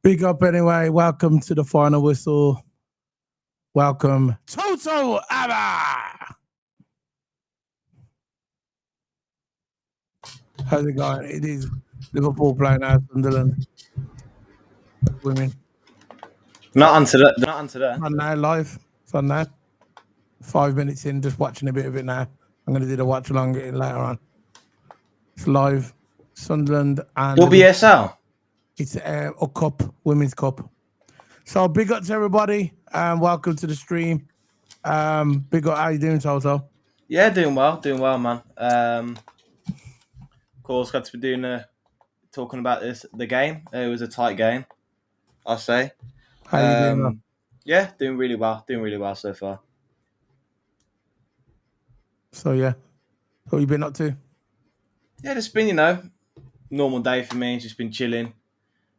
Big up anyway. Welcome to the final whistle. Welcome, TOTO ABBA. How's it going? It is Liverpool playing out Sunderland. Women. Not on today. On now, live. It's on now. 5 minutes in, just watching a bit of it now. I'm going to do the watch along later on. It's live. Sunderland and WSL. It's a cup, women's cup. So big up to everybody. Welcome to the stream. Big up, how you doing, Toto? Yeah, doing well, man. Of course, got to be talking about the game. It was a tight game, I'll say. How you doing? Yeah, doing really well so far. So yeah, what you been up to? Yeah, just been normal day for me. Just been chilling,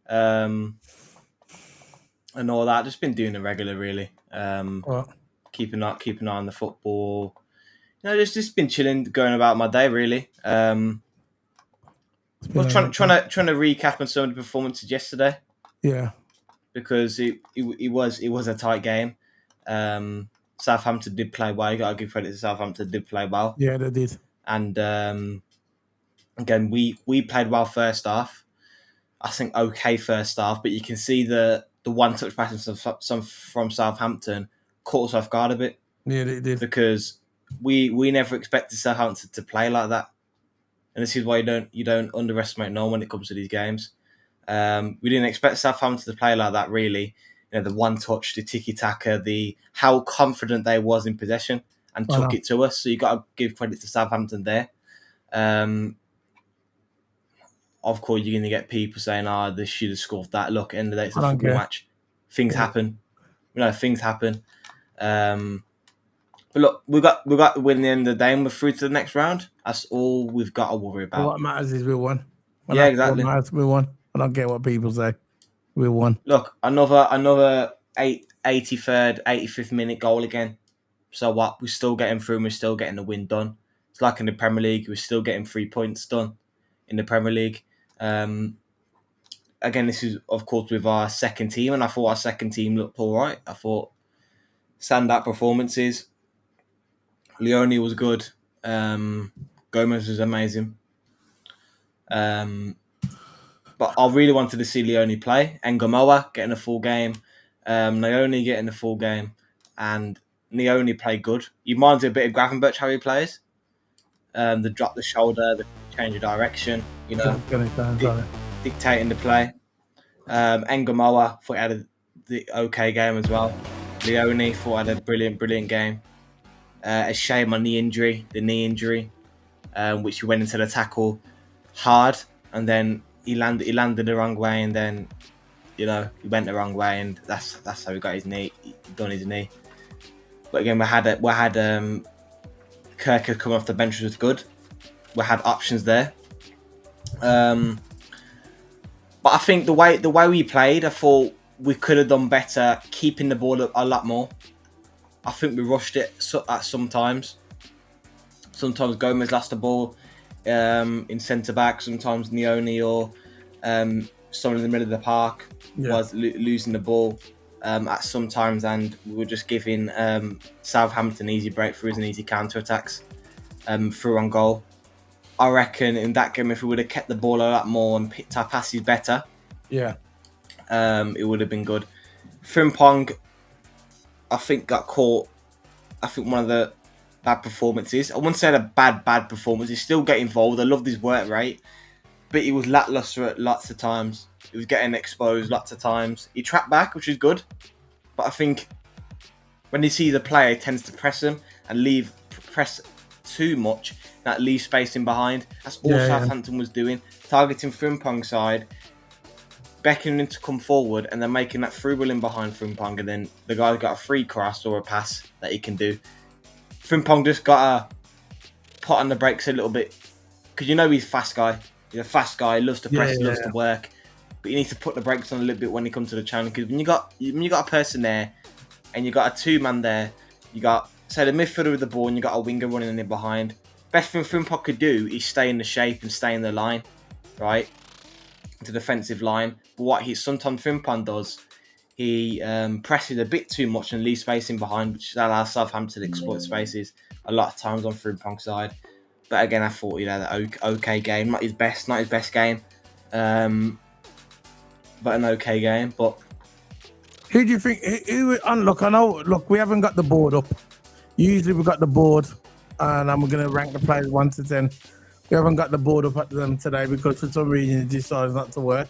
and all that. Just been doing the regular, really. Keeping an eye on the football. Just been chilling, going about my day, really. I was trying to recap on some of the performances yesterday. Yeah, because it was a tight game. Southampton did play well. You got to give credit to Southampton. Did play well. Yeah, they did. And again, we played well first half. I think okay first half, but you can see the one touch passes from Southampton caught us off guard a bit. Yeah, they did, because we never expected Southampton to play like that, and this is why you don't underestimate no one when it comes to these games. We didn't expect Southampton to play like that, really. The one touch, the tiki-taka, how confident they was in possession and took it to us. So you got to give credit to Southampton there. Of course, you're going to get people saying, they should have scored that. Look, end of the day, it's a football match. Things happen. Things happen. But look, we got the win at the end of the day and we're through to the next round. That's all we've got to worry about. What matters is we won. Yeah, exactly. What matters, we won. I don't care what people say. We won. Look, another 83rd, 85th minute goal again. So what? We're still getting through and we're still getting the win done. It's like in the Premier League, we're still getting 3 points done in the Premier League. Again, this is, of course, with our second team, and I thought our second team looked all right. I thought standout performances. Leone was good. Gomez was amazing. But I really wanted to see Leone play. Ngamoa getting a full game. Leone getting a full game. And Leone played good. He reminds me a bit of Gravenberch, how he plays. The drop the shoulder, the change of direction, dictating the play. Ngamoa thought he had the okay game as well. Leone thought he had a brilliant game. A shame on the knee injury, which he went into the tackle hard, and then he landed the wrong way, and then he went the wrong way, and that's how he got his knee. He done his knee. But again, we had Kirk coming off the bench, which was good. We had options there. But I think the way we played, I thought we could have done better keeping the ball up a lot more. I think we rushed it at sometimes. Sometimes Gomez lost the ball in centre back. Sometimes Leone or someone in the middle of the park was losing the ball at sometimes, and we were just giving Southampton easy breakthroughs and easy counter attacks through on goal. I reckon in that game, if we would have kept the ball a lot more and picked our passes better, it would have been good. Frimpong, I think, got caught. I think one of the bad performances. I wouldn't say a bad performance. He still get involved. I loved his work rate, but he was lackluster at lots of times. He was getting exposed lots of times. He trapped back, which is good, but I think when he sees a player, he tends to press him and press too much. That leaves space in behind. That's all Southampton was doing, targeting Frimpong's side, beckoning him to come forward, and then making that through ball in behind Frimpong, and then the guy's got a free cross or a pass that he can do. Frimpong just got to put on the brakes a little bit, because he's a fast guy. He's a fast guy. He loves to press. He loves to work. But you need to put the brakes on a little bit when he comes to the channel, because when you got a person there, and you got a 2-man there, you got the midfielder with the ball, and you got a winger running in it behind. Best thing Frimpong could do is stay in the shape and stay in the line, right? to the defensive line. But what he sometimes Frimpong does, he presses a bit too much and leaves spacing behind, which allows Southampton to exploit spaces a lot of times on Frimpong's side. But again, I thought he had an okay game, not his best game, but an okay game. But who do you think? Look, I know. Look, we haven't got the board up. Usually we've got the board, and I'm going to rank the players 1 to 10. We haven't got the board up at them today because for some reason it decides not to work.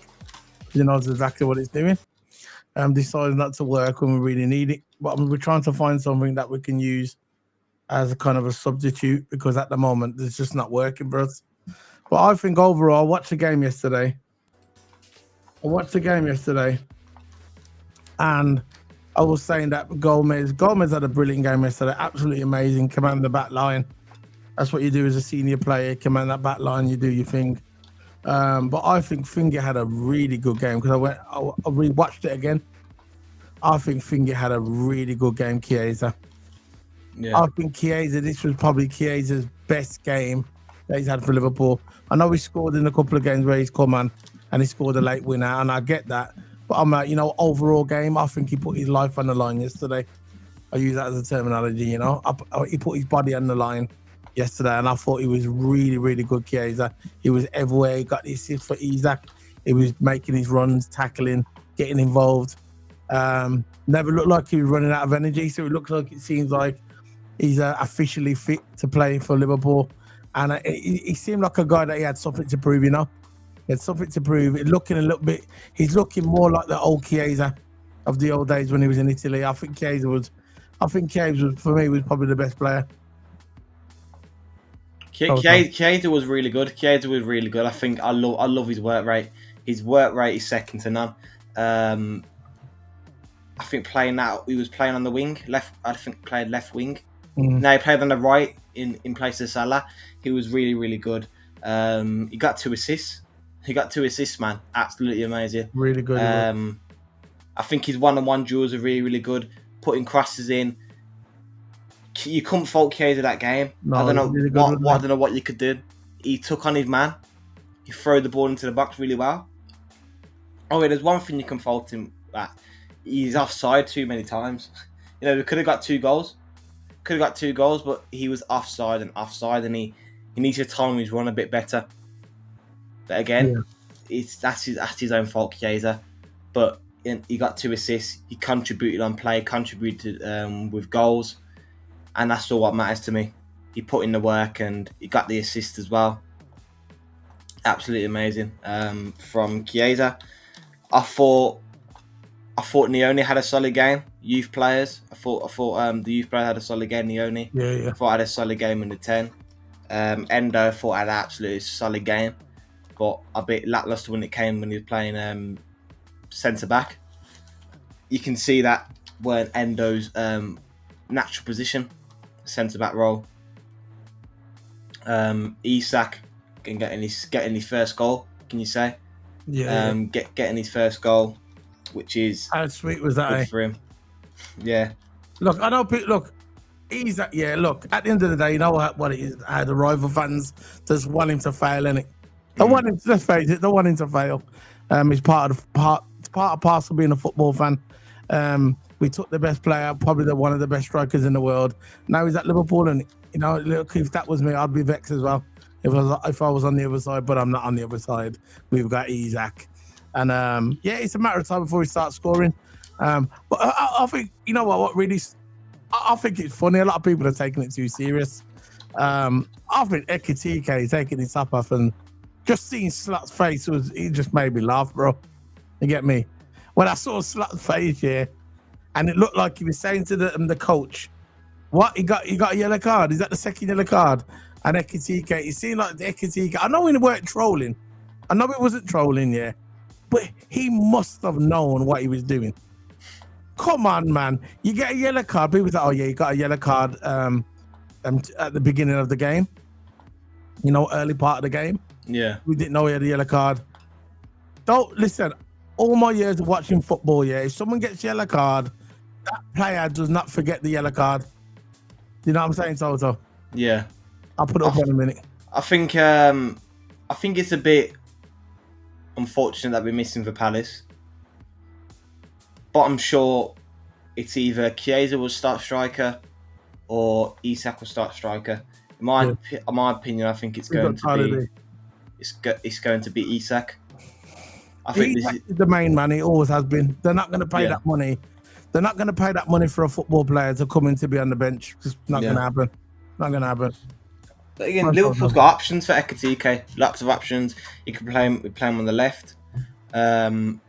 You know exactly what it's doing. Decided not to work when we really need it. But we're trying to find something that we can use as a kind of a substitute because at the moment it's just not working for us. But I think overall, I watched the game yesterday, and I was saying that Gomez had a brilliant game yesterday, absolutely amazing, command the back line. That's what you do as a senior player, command that back line, you do your thing. But I think Finger had a really good game because I rewatched it again. I think Finger had a really good game, Chiesa. yeah, I think Chiesa, this was probably Chiesa's best game that he's had for Liverpool. I know he scored in a couple of games where he's come on and he scored a late winner, and I get that. But I'm overall game, I think he put his life on the line yesterday. I use that as a terminology, he put his body on the line yesterday, and I thought he was really, really good, Chiesa. He was everywhere. He got the assist for Isaac. He was making his runs, tackling, getting involved. Never looked like he was running out of energy, so it seems like he's officially fit to play for Liverpool. And he seemed like a guy that he had something to prove, He had something to prove. He's looking more like the old Chiesa of the old days when he was in Italy. I think Chiesa was, for me, was probably the best player. Chiesa was really good. I think I love his work rate. His work rate is second to none. I think he was playing on the wing, left. I think played left wing. No, he played on the right in place of Salah. He was really, really good. He got 2 assists. Man. Absolutely amazing. Really good. I think his one-on-one duels are really, really good. Putting crosses in. You couldn't fault Chiesa that game. No, I don't know really I don't know what you could do. He took on his man. He threw the ball into the box really well. Oh, yeah, there's one thing you can fault him at. He's offside too many times. We could have got 2 goals. But he was offside, and he needs to time his run a bit better. But again, that's his own fault, Chiesa. But he got 2 assists. He contributed on play, contributed with goals. And that's all what matters to me. He put in the work and he got the assist as well. Absolutely amazing from Chiesa. I thought Neone had a solid game. Youth players. I thought the youth player had a solid game. Neone. Yeah. I thought I had a solid game in the 10. Endo, I thought had an absolutely solid game, but a bit lackluster when he was playing centre back. You can see that weren't Endo's natural position, centre back role. Isak getting his first goal. Can you say? Yeah. Getting his first goal, which is how sweet was that? Good for him. Yeah. Look, I don't. Look, Isak. Yeah. Look, at the end of the day, you know what it is. The rival fans just want him to fail, innit? They want him. Let's face it. They want him to fail. It's part of parcel being a football fan. We took the best player, probably one of the best strikers in the world. Now he's at Liverpool, and look, if that was me, I'd be vexed as well. If I was on the other side, but I'm not on the other side. We've got Isak, and it's a matter of time before he starts scoring. But I think what really, I think it's funny. A lot of people are taking it too serious. I think Ekitike is taking his top off, and just seeing Slot's face it just made me laugh, bro. You get me? When I saw Slot's face, and it looked like he was saying to the coach, "What he got a yellow card? Is that the second yellow card?" And Ekitike, it seemed like the Ekitike. I know he weren't trolling. I know he wasn't trolling, but he must have known what he was doing. Come on, man! You get a yellow card. People say, "Oh yeah, you got a yellow card." At the beginning of the game, early part of the game. Yeah, we didn't know he had a yellow card. Don't listen. All my years of watching football, if someone gets a yellow card, that player does not forget the yellow card. You know what I'm saying, Toto? Yeah. I'll put it up in a minute. I think it's a bit. unfortunate that we're missing for Palace. But I'm sure it's either Chiesa will start striker or Isak will start striker. In my opinion, I think it's going to be Isak. I think this is the main man. He always has been. They're not going to pay that money. They're not going to pay that money for a football player to come in to be on the bench. It's not going to happen. Not going to happen. But again, Liverpool's got options for Ekitike. Lots of options. You can play him on the left. Can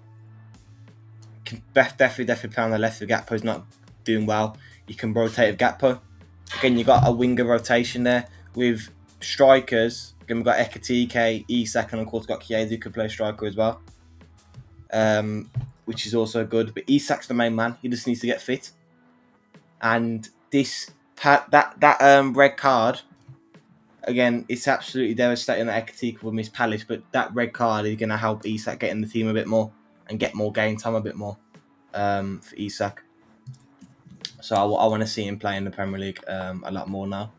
definitely play on the left if Gakpo's not doing well. You can rotate with Gakpo. Again, you got a winger rotation there with strikers. Again, we've got Ekitike, Isak, and of course got Chiesa who could play striker as well. Which is also good. But Isak's the main man. He just needs to get fit. And that red card, again, it's absolutely devastating that Ekitike will miss Palace. But that red card is going to help Isak get in the team a bit more and get more game time a bit more for Isak. So I want to see him play in the Premier League a lot more now.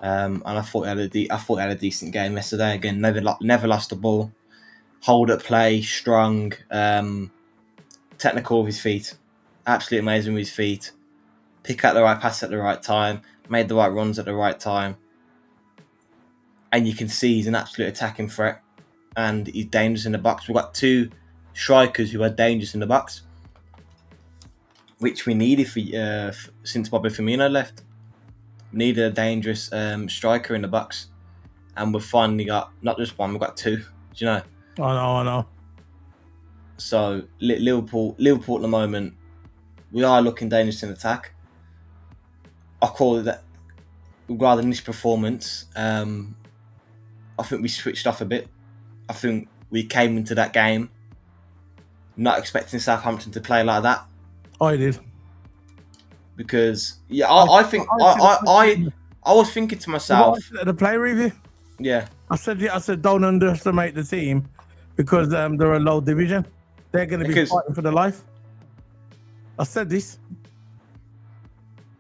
And I thought he had a decent game yesterday. Again, never lost the ball. Hold up play, strong, technical with his feet. Absolutely amazing with his feet. Pick out the right pass at the right time. Made the right runs at the right time. And you can see he's an absolute attacking threat. And he's dangerous in the box. We've got two strikers who are dangerous in the box, which we needed since Bobby Firmino left. We needed a dangerous striker in the box. And we've finally got not just one, we've got two. Do you know? I know. So Liverpool at the moment, we are looking dangerous in attack. I call it that. Rather than this performance, I think we switched off a bit. I think we came into that game not expecting Southampton to play like that. I did. Because I was thinking to myself at the play review. Yeah. I said don't underestimate the team because they're a low division. They're going to be fighting for their life. I said this.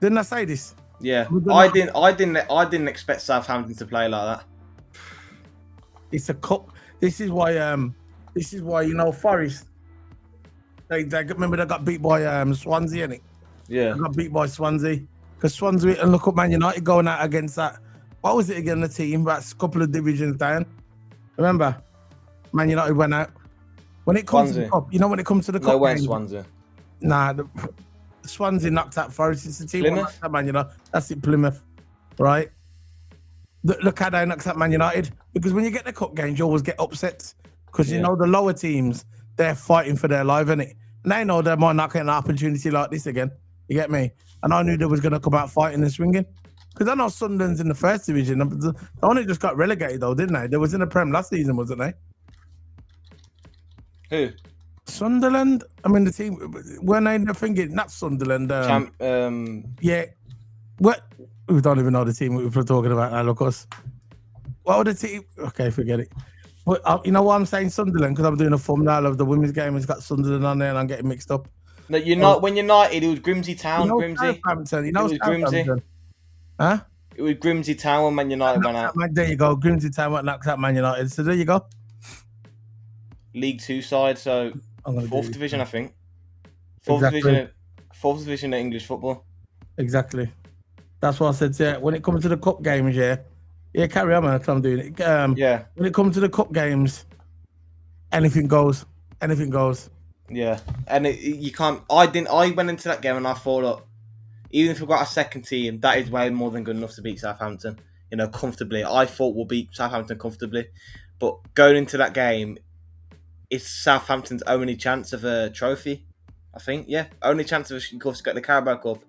Didn't I say this? Yeah. I didn't expect Southampton to play like that. It's a cup. This is why Forest. They remember they got beat by Swansea, innit? Yeah. They got beat by Swansea. Because Swansea, and look at Man United going out against that. What was it again, the team? That's a couple of divisions down. Remember? Man United went out. When it comes to the cup, when it comes to the cup. No way, Swansea. Nah, Swansea knocked out Forest. It's the team that knocked out Man United. That's it, Plymouth. Right? Look how they knocked out Man United. Because when you get the cup games, you always get upsets. Because the lower teams, they're fighting for their life, innit? And they know they might not get an opportunity like this again. You get me? And I knew they was going to come out fighting and swinging. Because I know Sunderland's in the first division. They only just got relegated, though, didn't they? They was in the Prem last season, wasn't they? Who? Sunderland. I mean, the team. When I thinking, not Sunderland. Yeah. What? We don't even know the team we were talking about now, of course. What were the team? Okay, forget it. But you know what I'm saying? Sunderland, because I'm doing a thumbnail of the women's game. It's got Sunderland on there, and I'm getting mixed up. No, you're not. When United, it was Grimsby Town. Grimsby. Southampton. It was Grimsby. Huh? It was Grimsby Town when Man United went out. There you go. Grimsby Town went knocked out Man United. So there you go. League 2 side, so fourth division, I think. Fourth division of English football. Exactly. That's what I said. Yeah. When it comes to the cup games, yeah, carry on, man. I'm doing it. Yeah. When it comes to the cup games, anything goes. Anything goes. Yeah, and you can't. I went into that game and I thought, look, even if we've got a second team, that is way more than good enough to beat Southampton. Comfortably. I thought we'll beat Southampton comfortably, but going into that game, it's Southampton's only chance of a trophy. I think, only chance of course, get the Carabao Cup,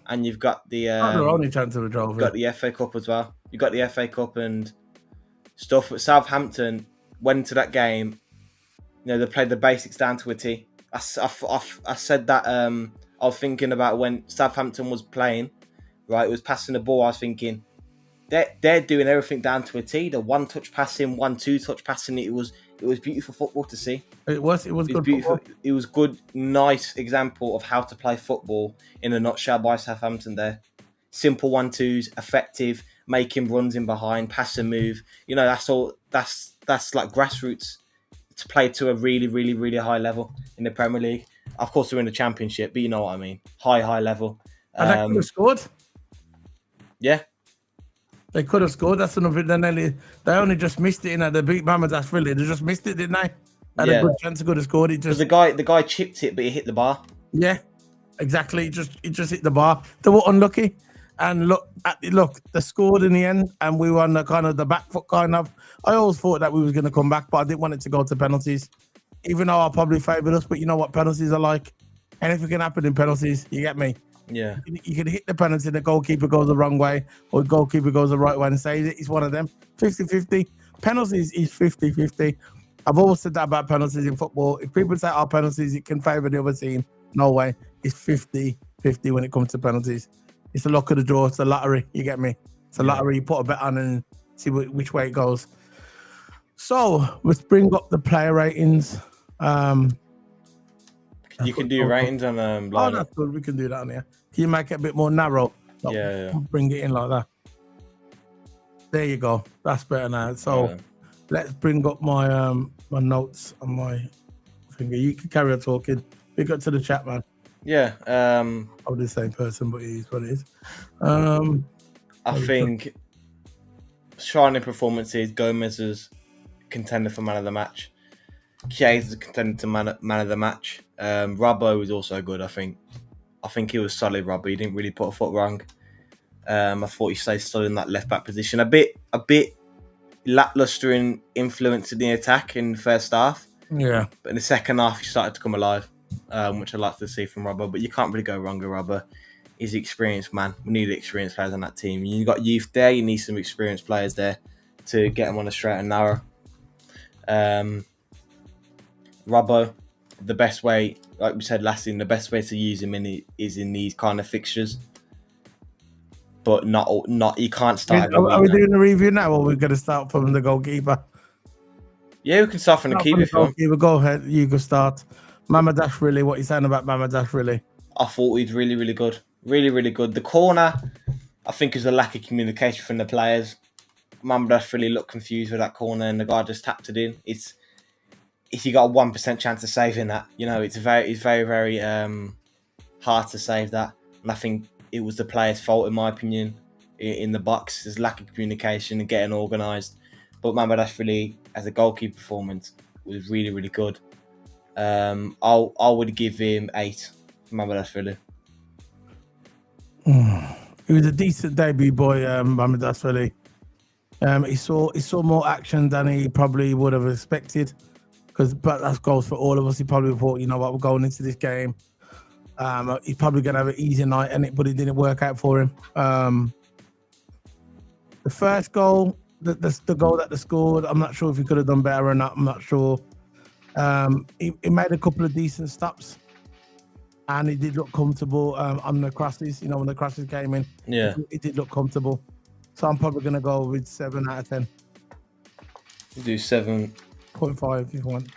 and you've got the only chance of a trophy. You've got the FA Cup as well. You've got the FA Cup and stuff. But Southampton went into that game. They played the basics down to a T. I said that I was thinking about when Southampton was playing, right? It was passing the ball. I was thinking they're doing everything down to a T. The one-touch passing, 1-2 touch passing. It was beautiful football to see. It was good beautiful. Football. It was good, nice example of how to play football in a nutshell by Southampton. There, simple 1-2s, effective, making runs in behind, pass and move. That's all. That's like grassroots. to play to a really, really, really high level in the Premier League. Of course, we're in the Championship, but you know what I mean. High level. And they could have scored. Yeah. They could have scored. That's another. They only just missed it. They beat Bangladesh. Really, they just missed it, didn't they? Had a good chance to could have scored. It just the guy chipped it, but he hit the bar. Yeah, exactly. It just hit the bar. They were unlucky. And look, they scored in the end, and we were on the kind of the back foot kind of. I always thought that we was going to come back, but I didn't want it to go to penalties, even though I probably favoured us. But you know what penalties are like? Anything can happen in penalties. You get me? Yeah. You can hit the penalty, the goalkeeper goes the wrong way, or the goalkeeper goes the right way and saves it. It's one of them. 50-50. Penalties is 50-50. I've always said that about penalties in football. If people say, penalties, it can favour the other team. No way. It's 50-50 when it comes to penalties. It's the luck of the draw. It's a lottery. You get me? It's a lottery. You put a bet on and see which way it goes. So let's bring up the player ratings. You can do ratings on oh, that's good. We can do that on here. Can you make it a bit more narrow? Yeah. Bring it in like that. There you go. That's better now. So let's bring up my my notes on my finger. You can carry on talking. We got to the chat, man. Yeah. I'm the same person, but it is what it is. I think shining performances. Gomez is contender for man of the match. Chiesa is a contender to man of the match. Robbo is also good. I think he was solid. Robbo, he didn't really put a foot wrong. I thought he stayed solid in that left back position. A bit lackluster in influence in the attack in the first half. Yeah, but in the second half he started to come alive, which I like to see from Robbo. But you can't really go wrong with Robbo. He's an experienced man. We need experienced players on that team. You got youth there. You need some experienced players there to get them on a straight and narrow. Robbo, the best way, like we said last season, the best way to use him is in these kind of fixtures. But not you can't start. Are we doing the review now, or are we going to start from the goalkeeper? Yeah, we can start from the keeper if you want. Go ahead, you can start. Mamardashvili, what are you saying about Mamardashvili? I thought he's really, really good. Really, really good. The corner, I think, is a lack of communication from the players. Mamardashvili looked confused with that corner, and the guy just tapped it in. If you got a 1% chance of saving that, it's very, very hard to save that. And I think it was the players' fault, in my opinion, in the box. There's lack of communication and getting organised. But Mamardashvili, as a goalkeeper performance, was really, really good. I would give him 8. Mamardashvili. He was a decent debut boy, Mamardashvili. He saw more action than he probably would have expected. But that goes for all of us. He probably thought, we're going into this game. He's probably going to have an easy night, but it didn't work out for him. The first goal, the goal that they scored, I'm not sure if he could have done better or not. I'm not sure. He made a couple of decent stops, and he did look comfortable on the crosses. When the crosses came in, he did look comfortable. So I'm probably going to go with 7 out of 10. You do 7.5 if you want.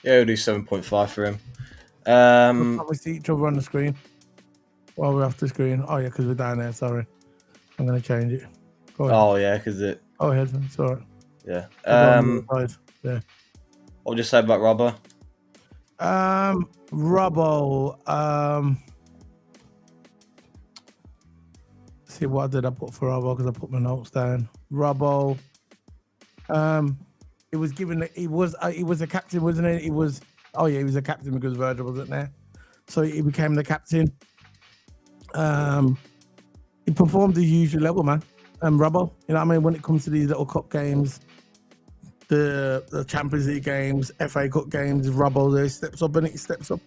Yeah, we'll do 7.5 for him. We see each other on the screen while we're off the screen. Oh yeah, because we're down there. Sorry, I'm going to change it. Go ahead. Oh yeah, because it. Oh yeah, it's all right. Yeah. Yeah. What would you say about Robbo? Robbo. See, what did I put for Robbo? Because I put my notes down. Robbo. It was given. He was a captain, wasn't he? He was a captain because Virgil wasn't there, so he became the captain. He performed the usual level, man. Robbo, you know what I mean? When it comes to these little cup games, the Champions League games, FA Cup games, Robbo there steps up and he steps up.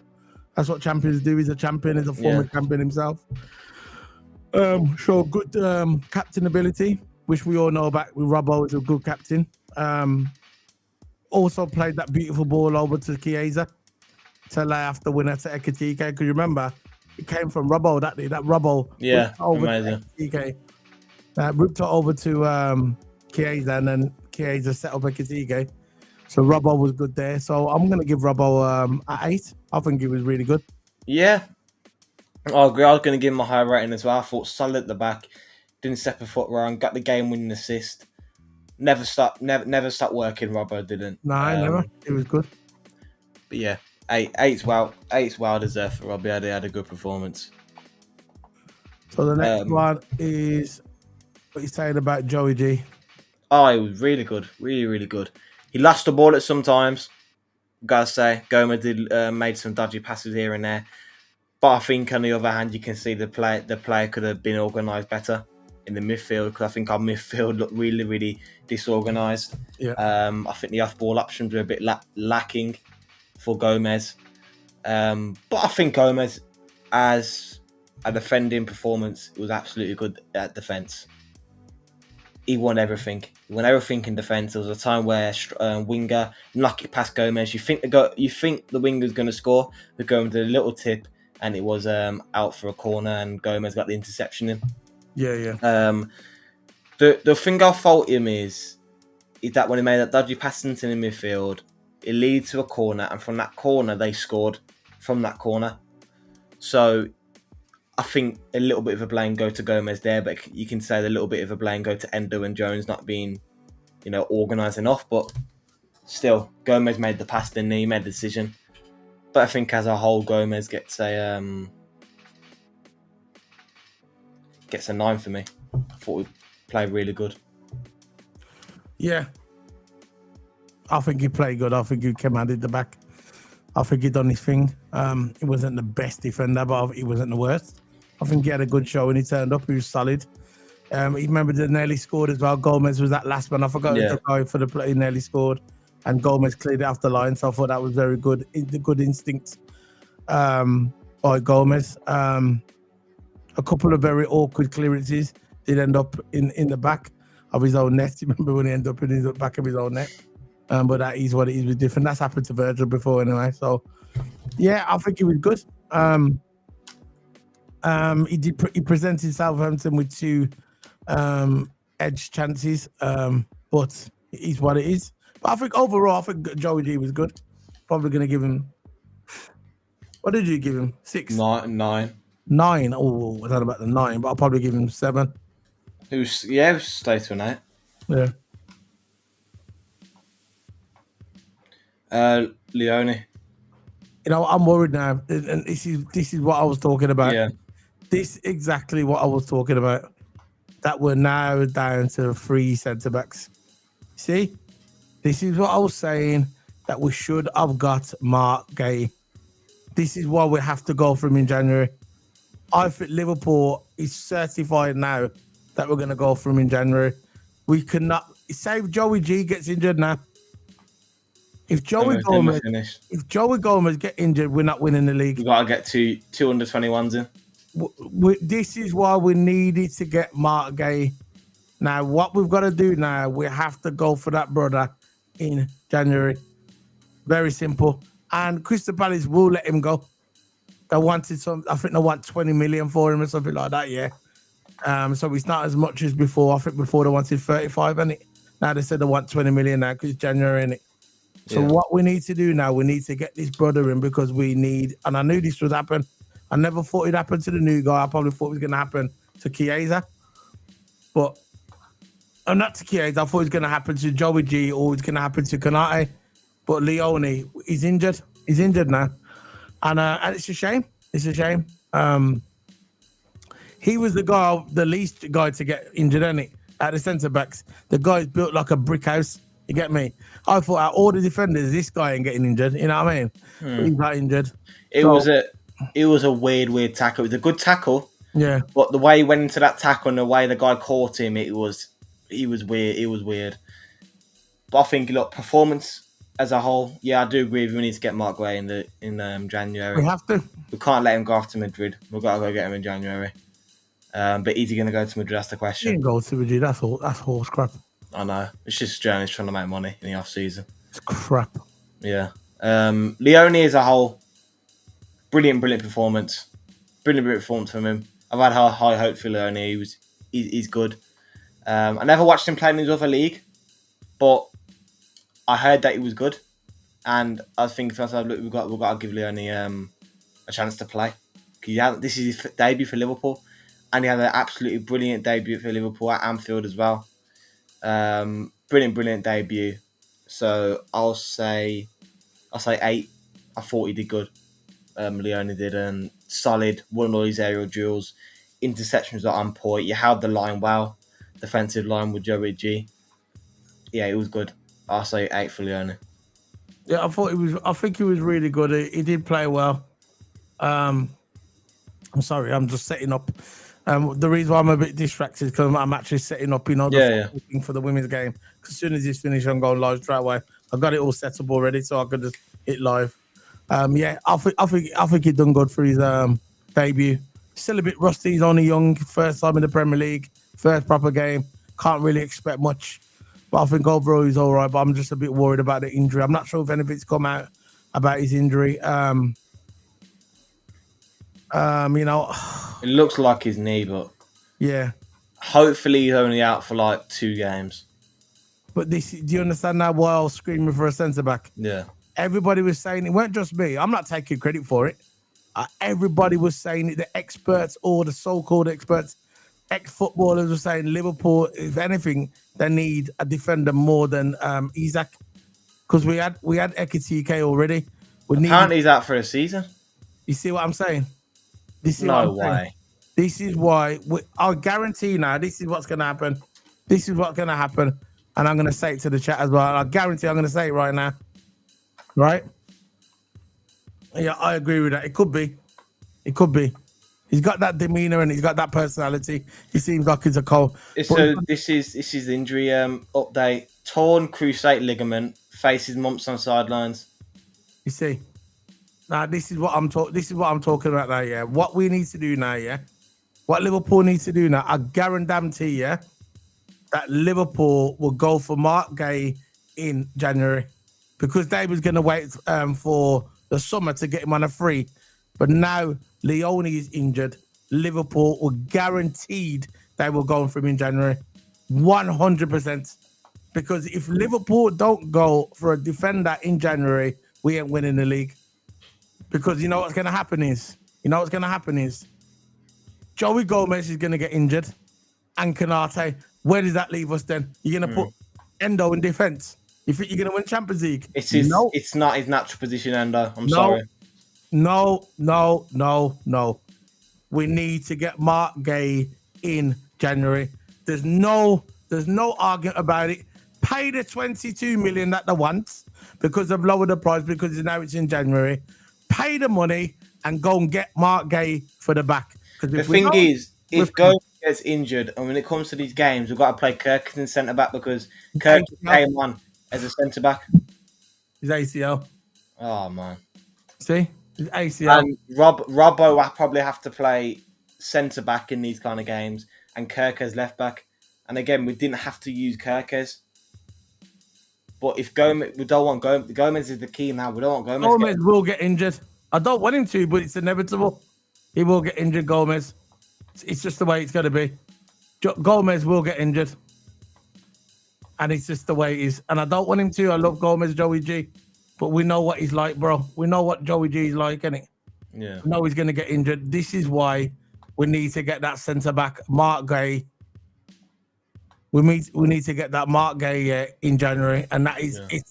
That's what champions do. He's a champion. He's a former champion himself. So good captain ability, which we all know about. Robbo is a good captain. Also played that beautiful ball over to Chiesa to lay off the winner to Ekitike. Because you remember, it came from Robbo that day. That Robbo amazing. Ripped it over to Chiesa, and then Chiesa set up Ekitike. So Robbo was good there. So I'm going to give Robbo an 8. I think he was really good. Yeah, I agree. I was going to give him a high rating as well. I thought solid at the back. Didn't step a foot wrong. Got the game-winning assist. never stop working. Robbo didn't. No, never. It was good. But yeah, eight's well deserved for Robbie. He had a good performance. So the next one is what you're saying about Joey G. Oh, he was really good, really good. He lost the ball at some times. Gotta say, Gomez did made some dodgy passes here and there. But I think on the other hand, you can see the player could have been organised better in the midfield, because I think our midfield looked really disorganised. Yeah. I think the off-ball options were a bit lacking for Gomez. But I think Gomez, as a defending performance, was absolutely good at defence. He won everything. He won everything in defence. There was a time where winger knocked it past Gomez. You think the winger's going to score, but Gomez did a little tip, and it was out for a corner, and Gomez got the interception in. Yeah. The thing I'll fault him is that when he made that dodgy pass into the midfield, it leads to a corner, and from that corner they scored from that corner. So I think a little bit of a blame go to Gomez there, but you can say a little bit of a blame go to Endo and Jones not being, organised enough. But still, Gomez made the pass, didn't he? He made the decision. But I think as a whole, Gomez gets a 9 for me. I thought we played really good. Yeah. I think he played good. I think he commanded the back. I think he done his thing. He wasn't the best defender, but he wasn't the worst. I think he had a good show when he turned up. He was solid. He remember they nearly scored as well. Gomez was that last one. I forgot the guy for the play. He nearly scored, and Gomez cleared it off the line. So I thought that was very good. The good instincts by Gomez. A couple of very awkward clearances did end up in the back of his own net. You remember when he ended up in the back of his own net? But that is what it is with different. That's happened to Virgil before anyway. So yeah, I think he was good. He presented Southampton with 2 edge chances, but it is what it is. But I think overall, I think Joey G was good. Probably going to give him. What did you give him? 6? 9. 9. Oh, I don't know about the 9, but I'll probably give him 7. It was stay to an 8. Yeah. Leone. I'm worried now, and this is what I was talking about. Yeah. This exactly what I was talking about. That we're now down to 3 centre backs. See, this is what I was saying, that we should have got Mark Gay. This is why we have to go for him in January. I think Liverpool is certified now that we're going to go for him in January. We cannot say if Joey G gets injured now. If Joey Gomez get injured, we're not winning the league. We've got to get 2 under-21s in. This is why we needed to get Mark Gay. Now, what we've got to do now, we have to go for that brother in January. Very simple. And Crystal Palace will let him go. They wanted I think they want 20 million for him or something like that, yeah. So it's not as much as before. I think before they wanted 35, and now they said they want 20 million now because it's January, innit? So what we need to do now, we need to get this brother in, because we need, and I knew this would happen. I never thought it'd happen to the new guy. I probably thought it was going to happen to Chiesa. But, not to Chiesa, I thought it was going to happen to Joey G, or it's going to happen to Konate. But Leone, he's injured. He's injured now. And it's a shame. It's a shame. He was the least guy to get injured, isn't it? At the centre backs. The guy's built like a brick house. You get me? I thought out all the defenders, this guy ain't getting injured. You know what I mean? But he got injured. It was a weird tackle. It was a good tackle. Yeah. But the way he went into that tackle and the way the guy caught him, he was weird. It was weird. But I think, look, performance as a whole, yeah, I do agree. We need to get Mark Gray in January. We have to. We can't let him go off to Madrid. We've got to go get him in January. But is he going to go to Madrid? That's the question. He can go to Madrid. That's horse crap. I know. It's just journalists trying to make money in the off season. It's crap. Yeah. Leone as a whole, brilliant performance. Brilliant performance from him. I've had high hope for Leone. He's good. I never watched him play in his other league, but I heard that he was good, and I was thinking to myself, look, we've got to give Leone a chance to play. This is his debut for Liverpool, and he had an absolutely brilliant debut for Liverpool at Anfield as well. brilliant debut. So I'll say 8. I thought he did good. Leone did, and solid. Won all his aerial duels. Interceptions are on point. You held the line well. Defensive line with Joey G. Yeah, it was good. I'll say 8 for Leone. Yeah, I think he was really good. He did play well. I'm sorry, I'm just setting up. The reason why I'm a bit distracted is because I'm actually setting up, the football thing for the women's game. As soon as it's finished, I'm going live straight away. I've got it all set up already, so I could just hit live. Yeah, I think he done good for his debut. Still a bit rusty. He's only young, first time in the Premier League, first proper game. Can't really expect much, but I think overall he's all right. But I'm just a bit worried about the injury. I'm not sure if anything's come out about his injury. It looks like his knee, but yeah. Hopefully he's only out for like 2 games. But do you understand now why I was screaming for a centre back? Yeah. Everybody was saying it weren't just me. I'm not taking credit for it. Everybody was saying it. The experts, or the so-called experts, ex-footballers were saying Liverpool, if anything, they need a defender more than Isaac, because we had Ekitike already. Apparently he's out for a season. You see what I'm saying? No way. This is why I'll guarantee now. This is what's going to happen. This is what's going to happen, and I'm going to say it to the chat as well. I guarantee I'm going to say it right now. Right? Yeah, I agree with that. It could be. It could be. He's got that demeanor and he's got that personality. He seems like he's a cold. So this is the injury update. Torn cruciate ligament. Faces months on sidelines. You see, now this is what I'm talking. This is what I'm talking about now. Yeah, what we need to do now. Yeah, what Liverpool needs to do now. I guarantee. Yeah, that Liverpool will go for Mark Gay in January, because they was going to wait for the summer to get him on a free. But now Leone is injured. Liverpool were guaranteed they will go for him in January. 100%. Because if Liverpool don't go for a defender in January, we ain't winning the league. Because you know what's going to happen is, Joey Gomez is going to get injured. And Canate. Where does that leave us then? You're going to put Endo in defence. You think you're going to win Champions League? It's not his natural position, Endo. I'm sorry. No. We need to get Mark Gay in January. There's no argument about it. Pay the 22 million that they want, because they've lowered the price, because now it's in January. Pay the money and go and get Mark Gay for the back. The thing is, if Gomez gets injured, and when it comes to these games, we've got to play Kirk in centre back, because Kirk came on as a centre back. His ACL. Oh man. See? His ACL. And Robbo will probably have to play centre back in these kind of games, and Kirk as left back. And again, we didn't have to use Kirk as. But if Gomez, we don't want Gomez. Gomez is the key now. We don't want Gomez. Gomez will get injured. I don't want him to, but it's inevitable. He will get injured, Gomez. It's just the way it's going to be. Gomez will get injured. And it's just the way it is. And I don't want him to. I love Gomez, Joey G. But we know what he's like, bro. We know what Joey G is like, innit? Yeah. We know he's going to get injured. This is why we need to get that centre-back, Mark Gay. We need to get that Mark Gay in January. And that is it.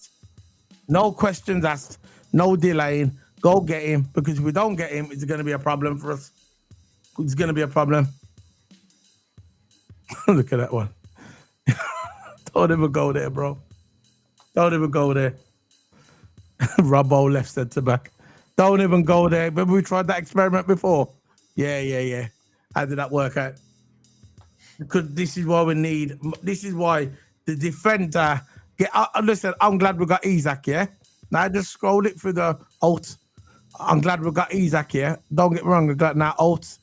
No questions asked. No delaying. Go get him. Because if we don't get him, it's going to be a problem for us. It's going to be a problem. Look at that one. Don't even go there, bro. Don't even go there. Robbo left centre back. Don't even go there. Remember we tried that experiment before? Yeah. How did that work out? Because this is why we need. This is why the defender. Listen, I'm glad we got Isaac. Yeah. Now I just scrolled it through the alt. I'm glad we got Isaac. Yeah. Don't get me wrong. I got now alt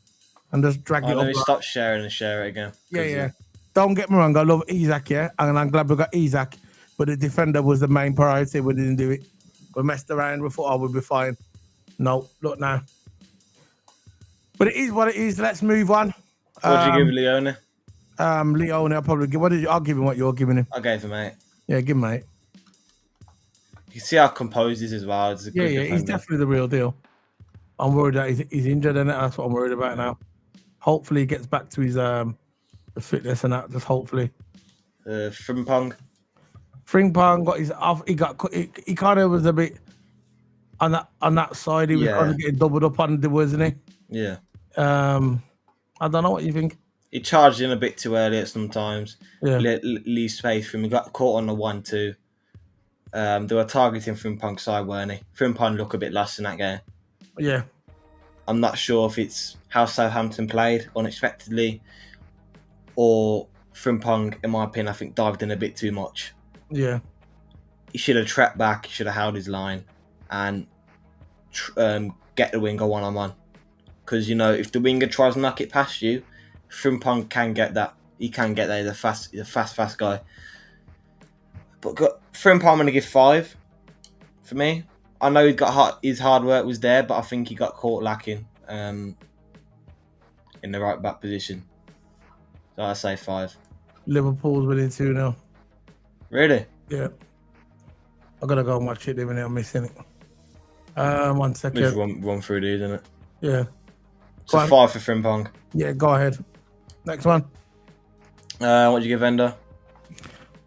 and just drag it up. Let me stop sharing and share it again. Yeah. Don't get me wrong. I love Isaac. Yeah, and I'm glad we got Isaac. But the defender was the main priority. We didn't do it. We messed around. We thought, we'll be fine. No, look now. But it is what it is. Let's move on. What did you give Leone? Leone, I'll probably give. I'll give him what you're giving him. I gave him 8. Yeah, give him 8. You see how composed he is as well. Yeah, he's definitely the real deal. I'm worried that he's injured, and that's what I'm worried about now. Hopefully, he gets back to his fitness and that. Just hopefully. Frimpong. Frimpong got his off. He got he kind of was a bit on that side. He was kind Yeah. of getting doubled up on, wasn't he? Yeah. I don't know what you think. He charged in a bit too early at sometimes. Yeah, Leave space for him. He got caught on the 1-2. They were targeting Frimpong's side, weren't they? Frimpong looked a bit lost in that game. yeah, I'm not sure if it's how Southampton played unexpectedly or Frimpong, in my opinion, I think dived in a bit too much. yeah, He should have trapped back, he should have held his line and get the winger one-on-one. Because, you know, if the winger tries to knock it past you, Frimpong can get that. He can get there. He's a fast guy. But Frimpong, I'm going to give 5 for me. I know his hard work was there, but I think he got caught lacking in the right back position. So I say 5. Liverpool's winning 2-0. Really? Yeah, I gotta go and watch it. Even though I'm missing it. 1 second. Just run through these, isn't it? Yeah. So 5 for Frimpong. Yeah, go ahead. Next one. What do you give Ender?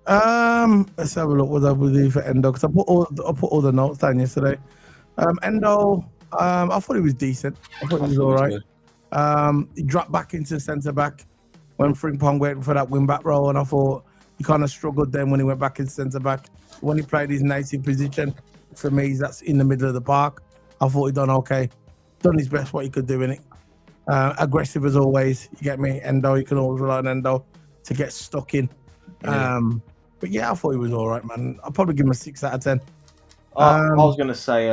Let's have a look what I would do for Endo, because I put all the notes down yesterday. Endo, I thought he was decent. I thought he was all right. He dropped back into centre back when Frimpong went for that wing back role, and I thought he kind of struggled then when he went back into centre back. When he played his native position, for me, that's in the middle of the park. I thought he done okay, done his best what he could do in it. Aggressive as always, you get me. Endo, you can always rely on Endo to get stuck in. Yeah. But yeah, I thought he was all right, man. I'll probably give him a 6 out of 10. I was going to say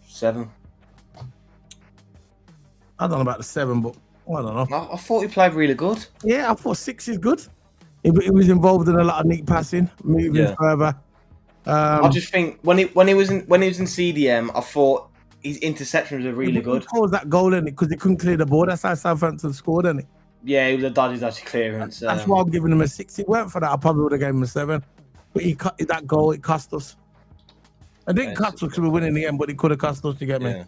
7. I don't know about the 7, but I don't know. I thought he played really good. Yeah, I thought 6 is good. He was involved in a lot of neat passing, moving further. I just think when he was in CDM, I thought his interceptions were really good. He caused that goal in it because he couldn't clear the ball. That's how Southampton scored, isn't it? Yeah, it was a dodgy clearance. That's why I'm giving him a 6. If it weren't for that, I probably would have given him a 7. But that goal, it cost us. It didn't cost us because we were winning the end, but it could have cost us, to get me.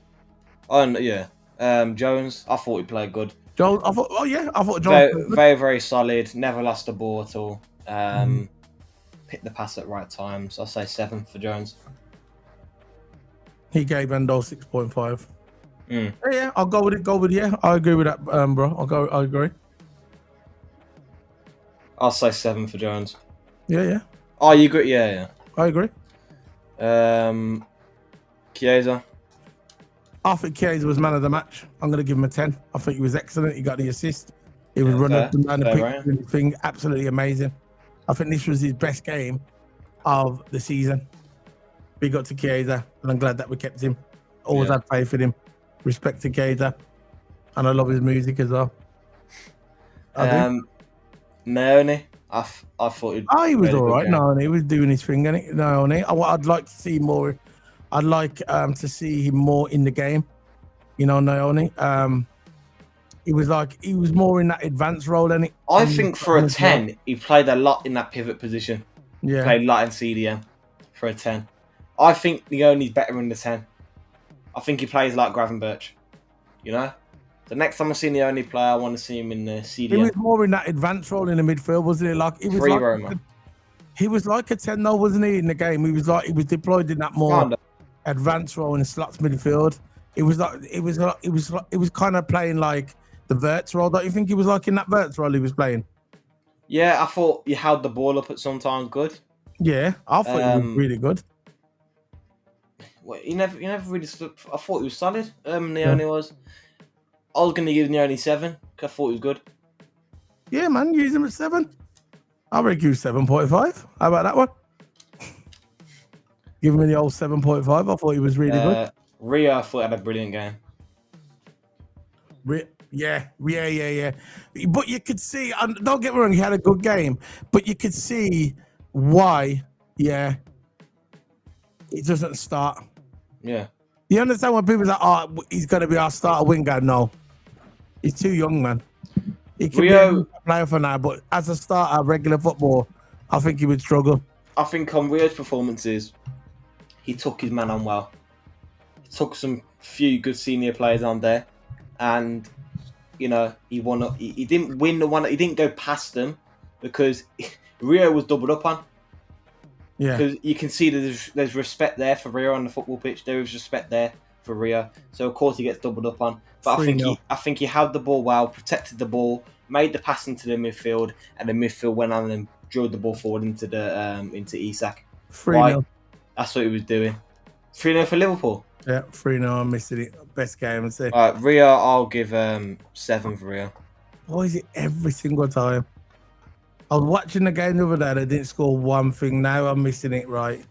Jones, I thought he played good. Jones, I thought Jones very solid. Never lost a ball at all. Picked the pass at right times. I'll say 7 for Jones. He gave Endo 6.5. Yeah, I'll go with it. Yeah, I agree with that, bro. I agree. I'll say 7 for Jones. Yeah. Oh, you agree? Yeah. I agree. Chiesa. I think Chiesa was man of the match. I'm going to give him a 10. I think he was excellent. He got the assist. He was running up and down the pitch, thing absolutely amazing. I think this was his best game of the season. Big up to Chiesa, and I'm glad that we kept him. Always had faith in him. Respect to Chiesa, and I love his music as well. Naoni, I thought he was all right. Naoni, he was doing his thing, and Naoni. I'd like to see more. I'd like to see him more in the game. You know, Naoni. He was more in that advanced role, and I think for a 10, he played a lot in that pivot position. Yeah, played a lot in CDM for a 10. I think Leone's better in the 10. I think he plays like Gravenberch. You know, the next time I see Leone play, I want to see him in the CDM. He was more in that advanced role in the midfield, wasn't he? Like he was Free like roamer. He was like a 10, though, wasn't he? In the game, he was deployed in that more advanced role in the slots midfield. It was kind of playing like the Verts role. Don't you think he was like in that Verts role he was playing? Yeah, I thought he held the ball up at sometimes good. Yeah, I thought he was really good. Well, he never really stood. I thought he was solid. Leone was. I was going to give Leone 7 because I thought he was good. Yeah, man, use him at 7. I'll review 7.5. How about that one? Give him the old 7.5. I thought he was really good. Rio, I thought had a brilliant game. Yeah. But you could see, don't get me wrong, he had a good game, but you could see why, he doesn't start. Yeah. You understand when people say, oh, he's going to be our starter winger? No. He's too young, man. He can be a player for now, but as a starter, regular football, I think he would struggle. I think on Rio's performances, he took his man on well. He took some few good senior players on there, and you know he won. He didn't win the one. He didn't go past them because Rio was doubled up on. Yeah. because you can see that there's respect there for Rio on the football pitch. There is respect there for Rio, so of course he gets doubled up on. But 3-0. I think he held the ball well, protected the ball, made the pass into the midfield, and the midfield went on and drilled the ball forward into Isak. 3-0. That's what he was doing. 3-0 for Liverpool. Yeah, 3-0. I'm missing it. Best game. I'd say. All right, Rio, I'll give 7 for Rio. Why is it every single time? I was watching the game the other day. They didn't score one thing. Now I'm missing it. Right.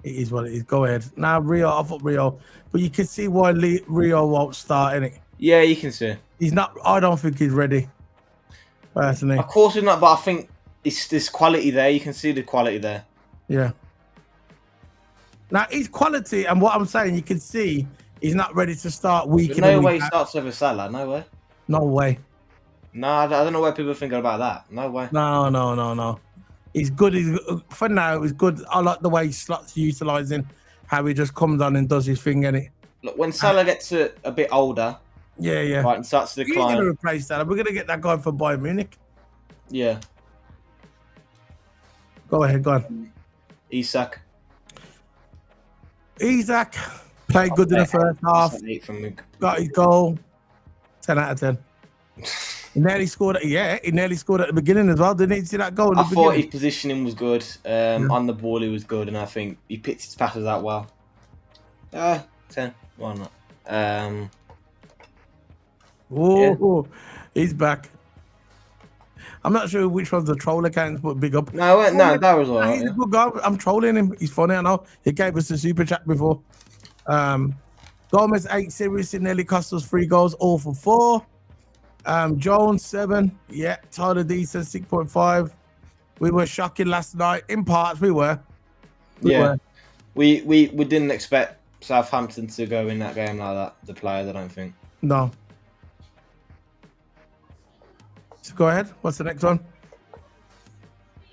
It is what it is. Go ahead. Now Rio, I thought Rio, but you can see why Rio won't start in it. Yeah, you can see. He's not. I don't think he's ready. Personally. Of course he's not, but I think it's this quality there. You can see the quality there. Yeah. Now his quality and what I'm saying, you can see he's not ready to start week in. No way he starts over Salah. No way. No way. No, I don't know where people are thinking about that. No way. No. He's good. He's for now. He's good. I like the way Slot's utilising how he just comes on and does his thing in it. Look, when Salah gets a bit older, yeah, right, and starts to we're decline. gonna replace that. We're gonna get that guy from Bayern Munich. Yeah. Go ahead, go on. Isak played good in the first half. Got his goal. 10 out of 10. He nearly scored. He nearly scored at the beginning as well. Didn't he see that goal? I thought his positioning was good. On the ball, he was good, and I think he picked his passes out well. 10. Why not? He's back. I'm not sure which one's the troll accounts, but big up. No, that was all right. He's a good guy. I'm trolling him. He's funny, I know. He gave us a super chat before. Gomez 8 series, it nearly cost us 3 goals, all for 4. Jones 7. Yeah, Tyler D says 6.5. We were shocking last night. In parts, we were. We didn't expect Southampton to go in that game like that. The players, I don't think. No. So go ahead. What's the next one?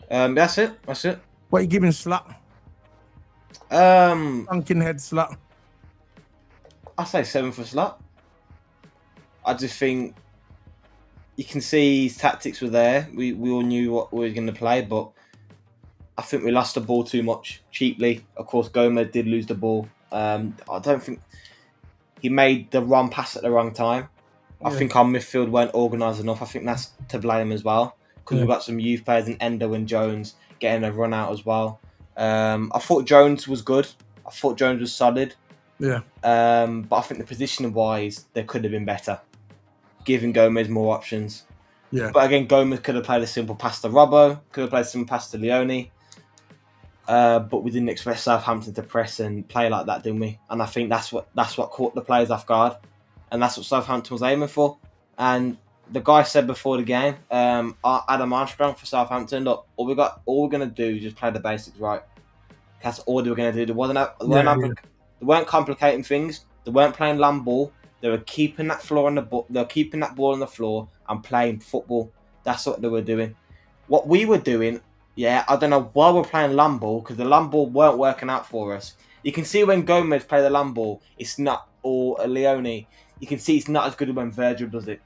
That's it. What are you giving Slut? Pumpkin head Slut. I say 7 for Slut. I just think you can see his tactics were there. We all knew what we were going to play, but I think we lost the ball too much cheaply. Of course, Gomez did lose the ball. I don't think he made the wrong pass at the wrong time. I think our midfield weren't organised enough. I think that's to blame as well, because we've got some youth players in Endo and Jones getting a run out as well. I thought Jones was good. I thought Jones was solid. Yeah. But I think the positioning wise, there could have been better, giving Gomez more options. Yeah. But again, Gomez could have played a simple pass to Robbo, could have played a simple pass to Leone. But we didn't expect Southampton to press and play like that, didn't we? And I think that's what caught the players off guard, and that's what Southampton was aiming for. And the guy said before the game, Adam Armstrong for Southampton, look, all we're gonna do is just play the basics right. That's all they were gonna do. They weren't complicating things. They weren't playing land ball. They were keeping that ball on the floor and playing football. That's what they were doing. What we were doing, I don't know why we're playing land ball, because the land ball weren't working out for us. You can see when Gomez play the land ball, it's not, or Leone, you can see it's not as good when Virgil does it.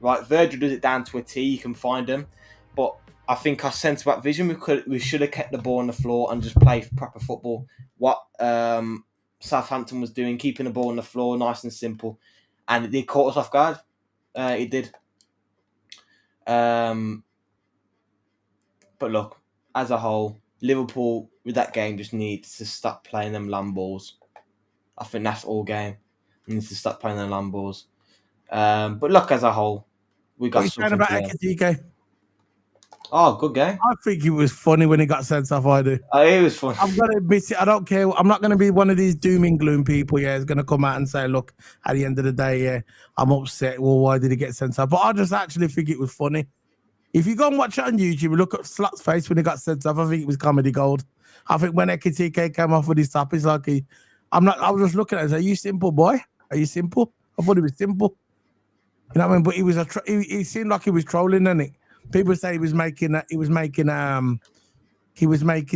Right, Virgil does it down to a T. You can find him, but I think our centre back vision, we should have kept the ball on the floor and just play proper football. What Southampton was doing, keeping the ball on the floor, nice and simple, and it did caught us off guard. It did. But look, as a whole, Liverpool with that game just needs to stop playing them land balls. I think that's all game. We need to stop playing them land balls. But look, as a whole, we got something about to learn. Ekitike? Oh, good game. I think it was funny when he got sent off. I do. It was fun. I'm gonna admit it. I don't care. I'm not gonna be one of these doom and gloom people. Yeah, is gonna come out and say, "Look, at the end of the day, I'm upset. Well, why did he get sent off?" But I just actually think it was funny. If you go and watch it on YouTube, look at Slot's face when he got sent off. I think it was comedy gold. I think when Ekitike came off with his top, it's like I was just looking at it. Are you simple, boy? Are you simple? I thought he was simple. You know what I mean? But he was he seemed like he was trolling, didn't it? People say he was making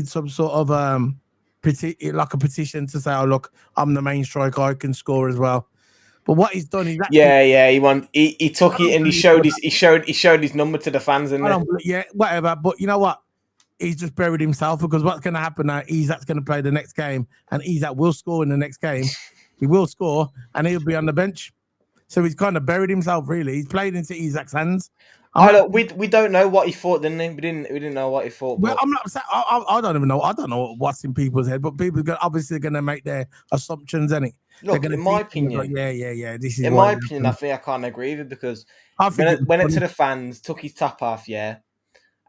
some sort of like a petition to say, "Oh, look, I'm the main striker. I can score as well." But what he's done is he took it and he showed his number to the fans, and whatever. But you know what? he's just buried himself because what's going to happen now? Isak's going to play the next game, and Isak will score in the next game. He will score, and he'll be on the bench. So he's kind of buried himself. Really, he's played into Isak's hands. We don't know what he thought, didn't he? We didn't know what he thought. Well, But I'm not. I don't even know. I don't know what's in people's head, but people are obviously going to make their assumptions, any. look, in my opinion, This is in why my opinion, I think I can't agree with it because I think went into the fans, took his top off,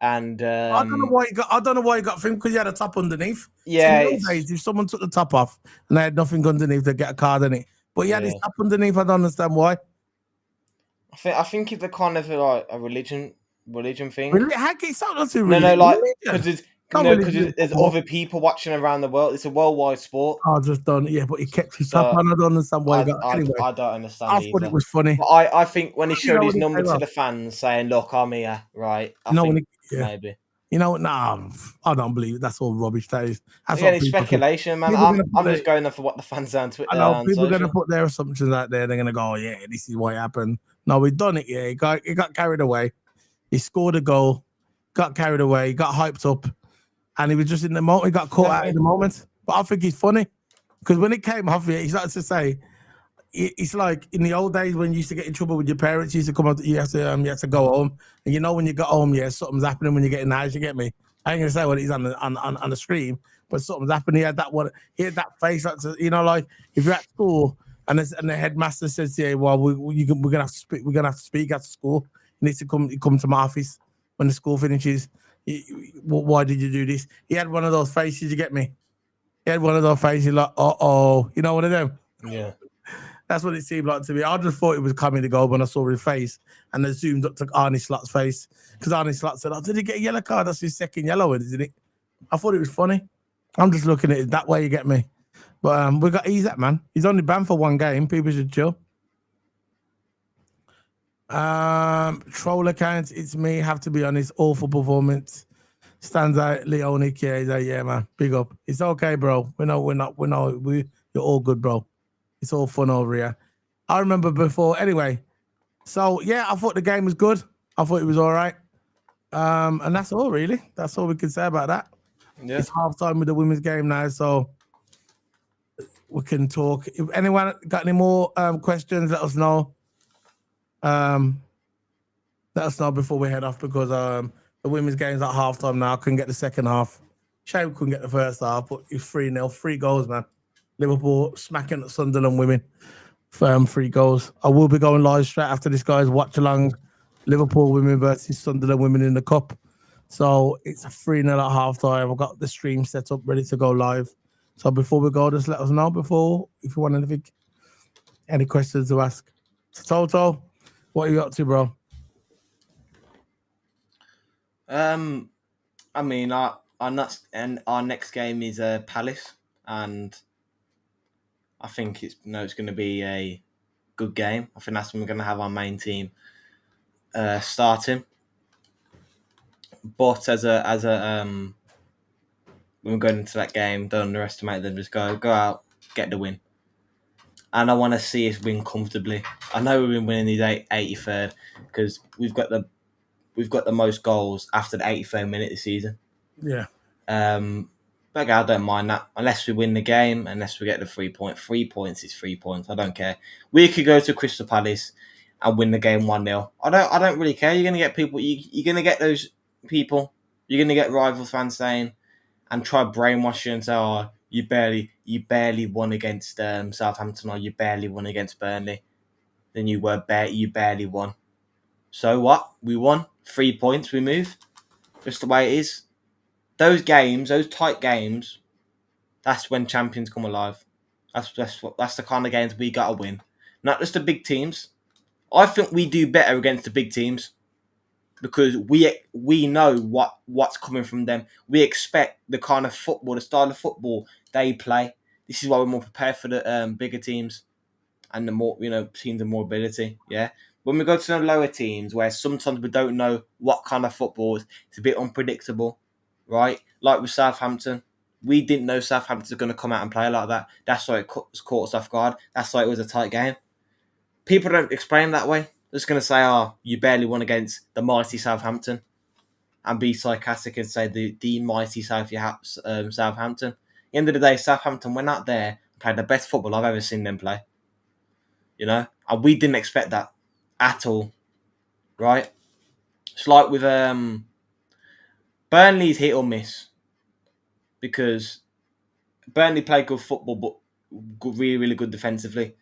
and I don't know why he got. I don't know why he got film because he had a top underneath. yeah, So in those days, if someone took the top off and they had nothing underneath, they'd get a card in it. But he had his top underneath. I don't understand why. I think it's a kind of like a religion thing. Really, how can it sound like a No, like religion? because there's other people watching around the world. It's a worldwide sport. I just don't. Yeah, but he kept his top on. I don't understand why he got. Anyway, I don't understand. I thought it was funny. But I think when he showed his number to the fans, saying, "Look, I'm here," right? Maybe. You know, nah, I don't believe it. That's all rubbish. That is. That's it's speculation, man. I'm just going off for what the fans are on Twitter. I know people are going to put their assumptions out there. They're going to go, "Oh, yeah, this is what happened." No, we've done it. Yeah, he got carried away. He scored a goal, got carried away, he got hyped up, and he was just in the moment. He got caught out in the moment. But I think he's funny because when it came off, he started to say, it's like in the old days when you used to get in trouble with your parents, you used to come out, you have to go home, and you know when you got home, something's happening when you get in the house. You get me? I ain't gonna say what he's on the stream, but something's happened. He had that one. He had that face, like like if you're at school and the headmaster says, "Yeah, well, we're gonna have to speak. We're gonna have to speak after school. You need to come to my office when the school finishes." Why did you do this? He had one of those faces. You get me? He had one of those faces like, you know what I do? Yeah. That's what it seemed like to me. I just thought it was coming to go when I saw his face and then zoomed up to Arnie Slot's face because Arnie Slot said, "Oh, did he get a yellow card? That's his second yellow, isn't it?" I thought it was funny. I'm just looking at it that way, you get me? But we got Isak, man. He's only banned for one game. People should chill. Troll accounts, it's me. Have to be honest. Awful performance. Stands out. Leone, yeah, man. Big up. It's okay, bro. You're all good, bro. It's all fun over here. I remember before. Anyway, so yeah, I thought the game was good. I thought it was all right. And that's all really. That's all we can say about that. Yeah. It's halftime with the women's game now, so we can talk. If anyone got any more questions, let us know. Let us know before we head off because the women's game's at halftime now. I couldn't get the second half. Shame we couldn't get the first half, but it's 3-0, 3 goals, man. Liverpool smacking at Sunderland women. 3 goals. I will be going live straight after this, guys. Watch along Liverpool women versus Sunderland women in the cup. So it's a 3-0 at halftime. I've got the stream set up, ready to go live. So before we go, just let us know if you want anything, any questions to ask. So Toto, what are you up to, bro? I mean, our next game is Palace, and I think it's going to be a good game. I think that's when we're going to have our main team starting. But when we're going into that game, don't underestimate them. Just go out, get the win. And I want to see us win comfortably. I know we've been winning these 83rd because we've got the most goals after the 83rd minute this season. Yeah. But I don't mind that unless we win the game, unless we get the 3 point. 3 points is 3 points. I don't care. We could go to Crystal Palace and win the game 1-0. I don't really care. You're gonna get people. You're gonna get those people. You're gonna get rival fans saying and try brainwash you and say, "Oh, you barely won against Southampton, or you barely won against Burnley." Then you barely won. So what? We won 3 points. We move. Just the way it is. Those games, those tight games, that's when champions come alive. That's the kind of games we gotta win. Not just the big teams. I think we do better against the big teams because we know what's coming from them. We expect the kind of football, the style of football they play. This is why we're more prepared for the bigger teams and the more teams with more ability. Yeah. When we go to the lower teams, where sometimes we don't know what kind of football, it's a bit unpredictable. Right, like with Southampton, we didn't know Southampton were going to come out and play like that. That's why it caught us off guard. That's why it was a tight game. People don't explain that way. They're just going to say, "Oh, you barely won against the mighty Southampton." and be sarcastic and say the mighty Southampton. At the end of the day, Southampton went out there and played the best football I've ever seen them play. You know, and we didn't expect that at all, right? It's like with Burnley's hit or miss, because Burnley played good football, but really, really good defensively.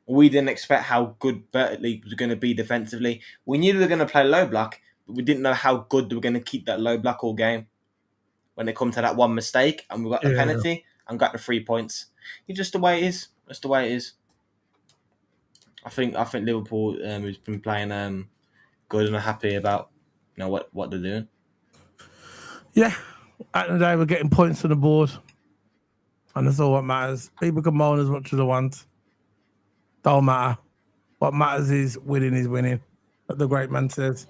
We didn't expect how good Burnley was going to be defensively. We knew they were going to play low block, but we didn't know how good they were going to keep that low block all game. When it comes to that one mistake, and we got the penalty and got the 3 points, it's just the way it is. That's the way it is. I think Liverpool has been playing good and are happy about what they're doing. Yeah, at the end of the day, we're getting points on the board, and that's all what matters. People can moan as much as they want. Don't matter. What matters is winning. Like the great man says.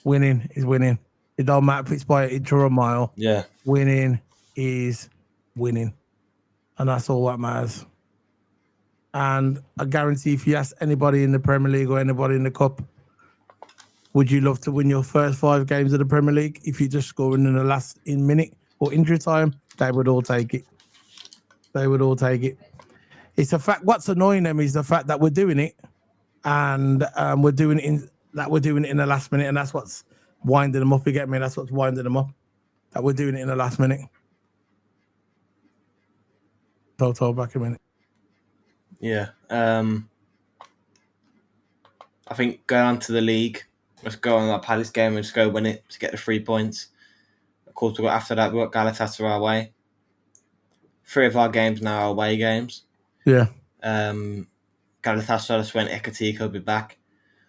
Winning is winning. It don't matter if it's by an inch or a mile. Yeah. Winning is winning. And that's all that matters. And I guarantee if you ask anybody in the Premier League or anybody in the Cup, would you love to win your first 5 games of the Premier League if you just scoring in the last minute or injury time? They would all take it. It's a fact. What's annoying them is the fact that we're doing it, and we're doing it in the last minute, and that's what's winding them up. You get me? That's what's winding them up. That we're doing it in the last minute. TOTO, back a minute. Yeah. I think going on to the league, let's go on that Palace game and just go win it to get the 3 points. Of course, after that, we've got Galatasaray away. 3 of our games now are away games. Yeah. Galatasaray, that's when Ekatiko will be back.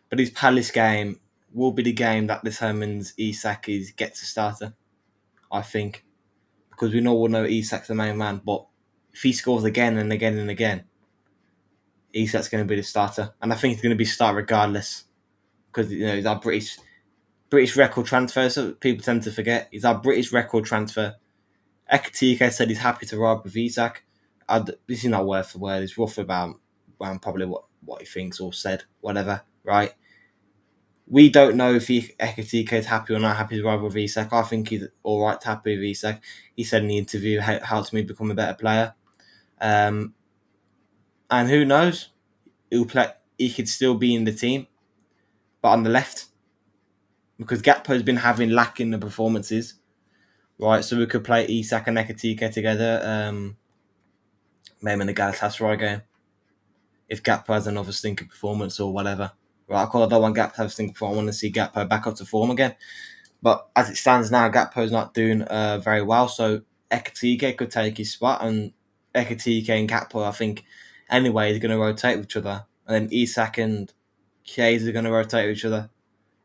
But his Palace game will be the game that determines Isak gets a starter, I think. Because we all know Isak's the main man, but if he scores again and again and again, Isak's going to be the starter. And I think he's going to be starter regardless. Because, he's our British record transfer, so people tend to forget. He's our British record transfer. Ekatike said he's happy to ride with Isak. This is not word for word. It's rough about probably what he thinks or said, whatever, right? We don't know if Ekatike is happy or not happy to ride with Isak. I think he's all right to happy with Isak. He said in the interview how helped me become a better player. And who knows? He could still be in the team, but on the left. Because Gakpo's been lacking the performances. Right, so we could play Isak and Ekatike together, maybe in the Galatasaray game. If Gakpo has another stinking performance or whatever. Right, I don't want Gakpo to have a stinking performance. I want to see Gakpo back up to form again. But as it stands now, Gakpo's not doing very well, so Ekatike could take his spot, and Ekatike and Gakpo, I think, anyway, they're going to rotate with each other. And then Isak and Chiesa are going to rotate with each other.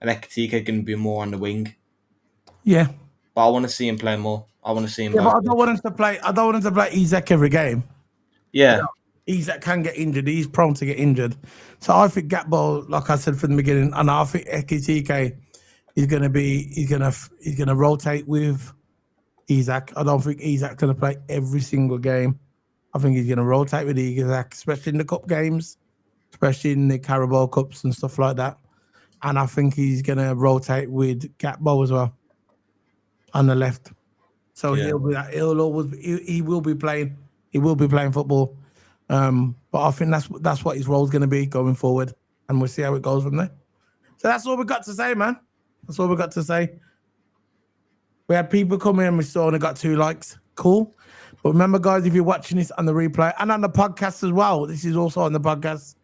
And Ekatike is going to be more on the wing. Yeah. But I want to see him play more. I want to see him. Yeah, but I don't want him to play Isak every game. Yeah. Isak can get injured. He's prone to get injured. So I think Gakpo, like I said from the beginning, and I think Ekatike is going to rotate with Isak. I don't think Isak's going to play every single game. I think he's going to rotate with Isak, especially in the cup games, especially in the Carabao Cups and stuff like that. And I think he's going to rotate with Gakpo as well on the left. So he will be playing. He will be playing football. But I think that's what his role is going to be going forward, and we'll see how it goes from there. So that's all we got to say, man. That's all we got to say. We had people come in and we saw only got 2 likes. Cool. But remember, guys, if you're watching this on the replay and on the podcast as well, this is also on the podcast,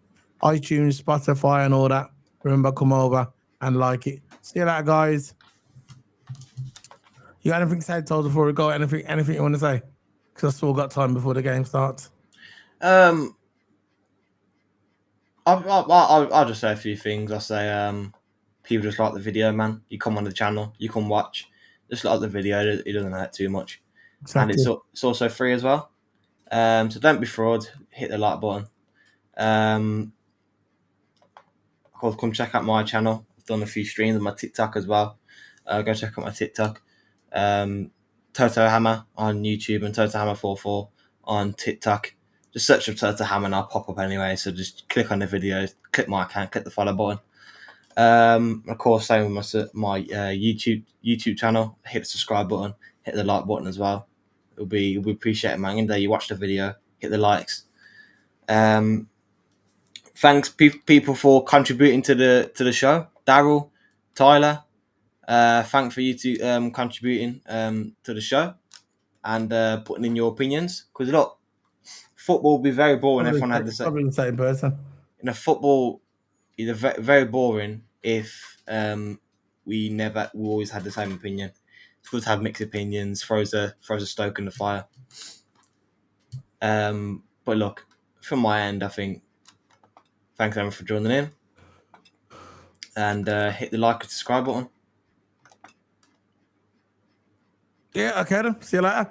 iTunes, Spotify, and all that. Remember, come over and like it. See you later, guys. You got anything to say, Todd, before we go? Anything you want to say? Because I still got time before the game starts. I'll just say a few things. I'll say people just like the video, man. You come on the channel, you come watch. Just like the video, it doesn't hurt too much. Exactly. And it's also free as well. So don't be fraud. Hit the like button. Of course, come check out my channel. I've done a few streams on my TikTok as well. Go check out my TikTok. Toto Hammer on YouTube and Toto Hammer 44 on TikTok. Just search up Toto Hammer and I'll pop up anyway. So just click on the videos, click my account, click the follow button. Of course, same with my YouTube channel. Hit the subscribe button, hit the like button as well. It'll be appreciated, man. And you watch the video, hit the likes. Thanks people for contributing to the show. Daryl, Tyler, thanks for you two contributing to the show and putting in your opinions. Because look, football would be very boring. Everyone had the same. Probably the same person. In a football, is very boring if we always had the same opinion. It's good to have mixed opinions. Throws a stoke in the fire. But look, from my end, I think thanks everyone for joining in, and hit the like and subscribe button. Yeah, okay then. See you later.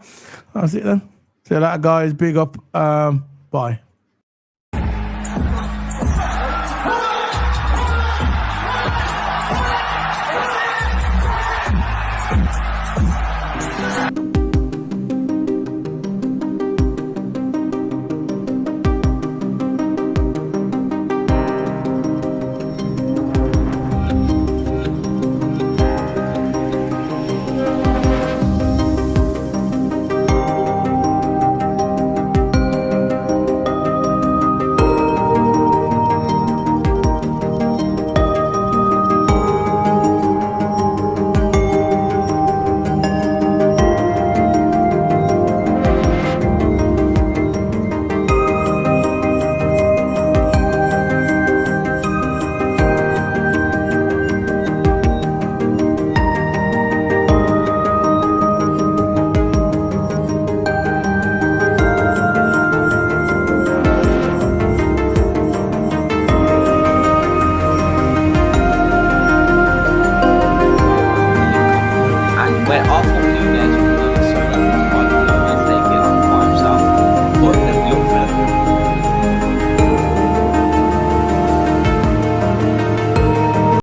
I'll see you then. See you later, guys. Big up. Bye.